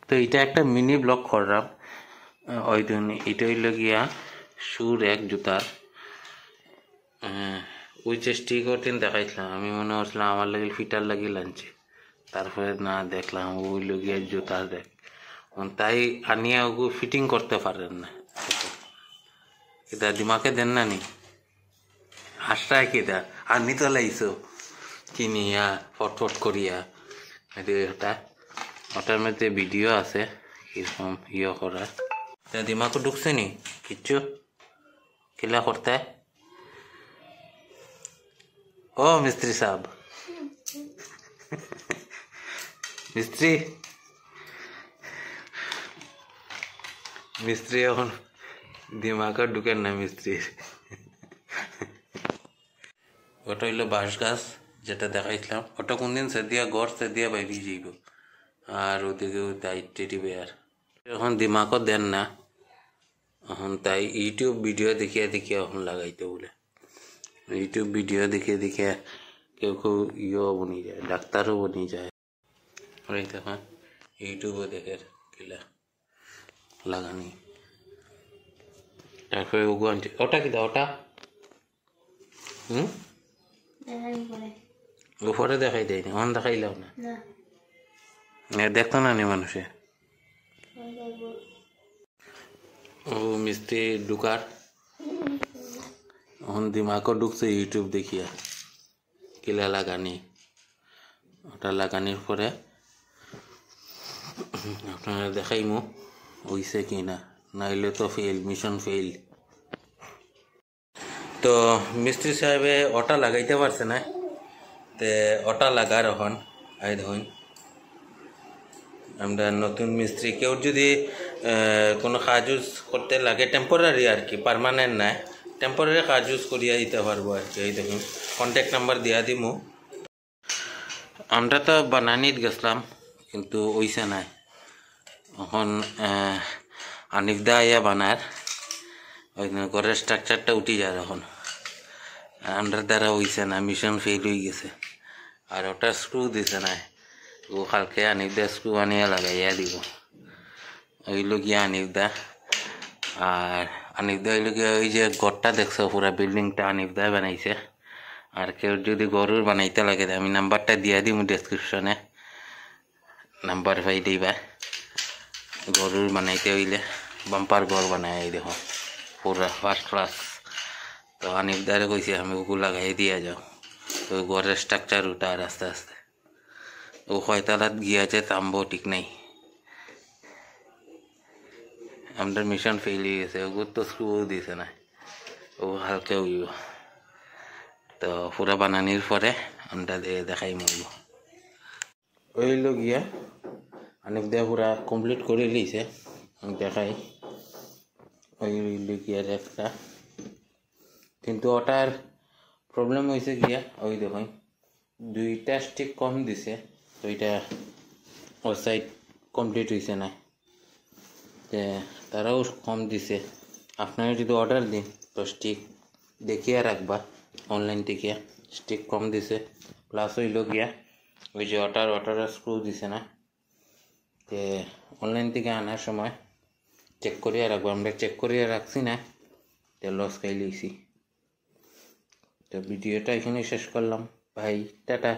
তো এটা একটা মিনি ব্লগ করলাম ওই দিন। এটা হইল গিয়া শুর এক জুতার ওই যে স্টিকার দিন দেখাইছিলাম, আমি মনে করছিলাম আমার লাগিল ফিটার লাগিয়ে আনছে, তারপরে না দেখলাম ওই লগিয়া জুতার দেখ তাই আনিয়া ওগু ফিটিং করতে পারেন না। এটা দিমাকে দেন না নি হাসটা কিটা আনি তো লাইছো কিনিয়া ফটফট করিয়া। এটা ওটার মধ্যে ভিডিও আছে কিরকম ইয়ে করার। দিমাগও ঢুকছে নি কিচ্ছু কিলা করতে। ও মিস্ত্রি সাহেব, মিস্ত্রি মিস্ত্রি এখন দিমাগও ঢুকেন না মিস্ত্রির। ওটা হইলো বাঁশ গাছ যেটা দেখাইছিলাম, ওটা কোনদিন সেদিয়া গড় সেদিয়া বাইরে যাইব। আর ওদিকেও তাই টেডি বেয়ার এখন দিমাগও দেন না, এখন তাই ইউটিউব ভিডিও দেখিয়া দেখিয়া এখন লাগাইতে বলে। ইউটিউব ভিডিও দেখিয়ে দেখিয়ে কেউ কেউ ইয়েও বনি যায়, ডাক্তারও বনি যায়। তখন ইউটিউবও দেখে কিলা লাগানি। তারপরে ওগু আনছে ওটা কিনা ওটা উপরে দেখাই দেয়নি, অন দেখাইলাম না, দেখতো না নি মানুষে। ও মিস্ত্রি ঢুকার এখন দিমাগও ঢুকছে ইউটিউব দেখিয়া কিলা লাগানি। ওটা লাগানির পরে আপনারা দেখাইমু হইছে কি না, নাইলে তো ফেল, মিশন ফেল। তো মিস্ত্রি সাহেবে ওটা লাগাইতে পারছে না, তে ওটা লাগার এখন আই ধরুন আমরা নতুন মিস্ত্রি কেউ যদি কোনো কাজ ইউজ করতে লাগে টেম্পোরারি আর কি, পারমানেন্ট নাই, টেম্পোরারি কাজ ইউজ করিয়া দিতে পারবো আর কি। এই দেখুন কন্ট্যাক্ট নাম্বার দিয়া দিমু। আমরা তো বানানিত গেছিলাম কিন্তু ওইসে নাই, এখন আনিফদা আইয়া বানার ওই ঘরের স্ট্রাকচারটা উঠি যায়। এখন আমরা দ্বারা হইছে না, মিশন ফেল হয়ে গেছে। আর ওটা স্ক্রু দিছে না, ও কালকে আনিফদা স্ক্রু আনিয়া লাগাইয়া দিব। ওইল গিয়া আনিফদা, আর আনিফদা হইল গিয়া ওই যে ঘরটা দেখছো পুরা বিল্ডিংটা আনিফদা বানাইছে। আর কেউ যদি গরুর বানাইতে লাগে আমি নাম্বারটা দিয়া দিব ডেসক্রিপশনে, নাম্বার পাই দিবা। গরুর বানাইতে হইলে বাম্পার ঘর বানাই দেখো পুরা ফার্স্ট ক্লাস। তো আনিফদারে কইছে আমি ওগুলো লাগাই দিয়া যাও, তো ঘরের স্ট্রাকচার উঠার আস্তে আস্তে। ও কয়তালাত গিয়াছে থামবো ঠিক নাই, আমাদের মিশন ফেল হয়ে গেছে। ওগুলো তো স্ক্রু দিছে না, ও হালকা হইব। তো পুরা বানানির পরে আমরা দেখাই মরব। ওইল গিয়া আনিফদা পুরা কমপ্লিট করে লিছে, দেখাই ওইল গিয়ার একটা। কিন্তু ওটার প্রবলেম হয়েছে গিয়া ওই দেখুন দুইটা স্টিক কম দিছে, তো এটা ওর সাইড কমপ্লিট হয়েছে না, তারাও কম দিছে। আপনারা যদি অর্ডার দিন তো স্টিক দেখিয়া রাখবা অনলাইন থেকে, স্টিক কম দিছে। প্লাস হইল গিয়া ওই যে ওটার স্ক্রু দিছে না, তে অনলাইন থেকে আনার সময় চেক করিয়া রাখবো। আমরা চেক করিয়া রাখছি না, তে লস খাই লইছি। তো ভিডিওটা এখানে শেষ করলাম ভাই, টাটা।